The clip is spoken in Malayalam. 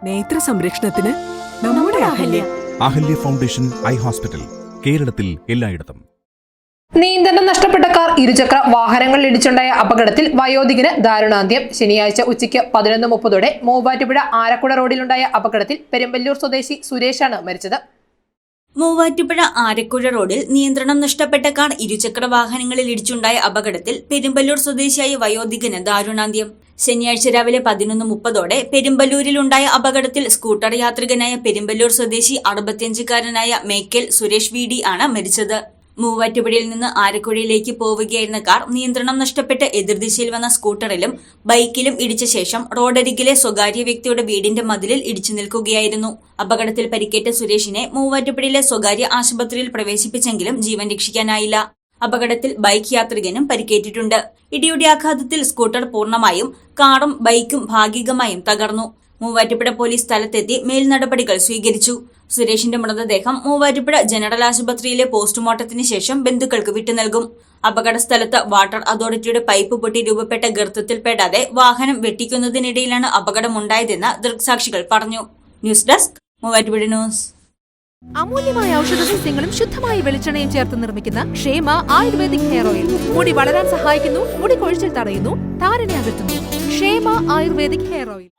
നേത്ര സംരക്ഷണത്തിന് നമ്മുടെ Ahalya. Ahalya foundation eye hospital, കേരളത്തിൽ എല്ലായിടത്തും. നിയന്ത്രണം നഷ്ടപ്പെട്ട കാർ ഇരുചക്ര വാഹനങ്ങളിൽ ഇടിച്ചുണ്ടായ അപകടത്തിൽ വയോധികന് ദാരുണാന്ത്യം. ശനിയാഴ്ച ഉച്ചയ്ക്ക് 11:30 മൂവാറ്റുപുഴ ആരക്കുട റോഡിലുണ്ടായ അപകടത്തിൽ പെരുമ്പല്ലൂർ സ്വദേശി സുരേഷാണ് മരിച്ചത്. മൂവാറ്റുപുഴ ആരക്കുഴ റോഡിൽ നിയന്ത്രണം നഷ്ടപ്പെട്ട കാർ ഇരുചക്ര വാഹനങ്ങളിൽ ഇടിച്ചുണ്ടായ അപകടത്തിൽ പെരുമ്പല്ലൂർ സ്വദേശിയായ വയോധികന് ദാരുണാന്ത്യം. ശനിയാഴ്ച രാവിലെ 11:30 പെരുമ്പല്ലൂരിലുണ്ടായ അപകടത്തിൽ സ്കൂട്ടർ യാത്രികനായ പെരുമ്പല്ലൂർ സ്വദേശി 65-കാരനായ മേക്കൽ സുരേഷ് VD ആണ് മരിച്ചത്. മൂവാറ്റുപുഴയിൽ നിന്ന് ആരക്കുഴയിലേക്ക് പോവുകയായിരുന്ന കാർ നിയന്ത്രണം നഷ്ടപ്പെട്ട് എതിർദിശയിൽ വന്ന സ്കൂട്ടറിലും ബൈക്കിലും ഇടിച്ച ശേഷം റോഡരികിലെ സ്വകാര്യ വ്യക്തിയുടെ വീടിന്റെ മതിലിൽ ഇടിച്ചു നിൽക്കുകയായിരുന്നു. അപകടത്തിൽ പരിക്കേറ്റ സുരേഷിനെ മൂവാറ്റുപുഴയിലെ സ്വകാര്യ ആശുപത്രിയിൽ പ്രവേശിപ്പിച്ചെങ്കിലും ജീവൻ രക്ഷിക്കാനായില്ല. അപകടത്തിൽ ബൈക്ക് യാത്രികനും പരിക്കേറ്റിട്ടുണ്ട്. ഇടിയുടെ ആഘാതത്തിൽ സ്കൂട്ടർ പൂർണ്ണമായും കാറും ബൈക്കും ഭാഗികമായും തകർന്നു. മൂവാറ്റുപുഴ പോലീസ് സ്ഥലത്തെത്തി മേൽനടപടികൾ സ്വീകരിച്ചു. സുരേഷിന്റെ മൃതദേഹം മൂവാറ്റുപുഴ ജനറൽ ആശുപത്രിയിലെ പോസ്റ്റ്മോർട്ടത്തിന് ശേഷം ബന്ധുക്കൾക്ക് വിട്ടുനൽകും. അപകട സ്ഥലത്ത് വാട്ടർ അതോറിറ്റിയുടെ പൈപ്പ് പൊട്ടി രൂപപ്പെട്ട ഗർത്തത്തിൽപ്പെടാതെ വാഹനം വെട്ടിക്കുന്നതിനിടയിലാണ് അപകടമുണ്ടായതെന്ന് ദൃക്സാക്ഷികൾ പറഞ്ഞു. News desk Muvattupuzha news. അമൂല്യമായ ഔഷധ സസ്യങ്ങളും ശുദ്ധമായ വെളിച്ചെണ്ണയും ചേർത്ത് നിർമ്മിക്കുന്ന ക്ഷേമ ആയുർവേദിക് ഹെയർ ഓയിൽ മുടി വളരാൻ സഹായിക്കുന്നു, മുടി കൊഴിച്ചിൽ തടയുന്നു, താരനെ അകറ്റുന്നു. ക്ഷേമ ആയുർവേദിക് ഹെയർ ഓയിൽ.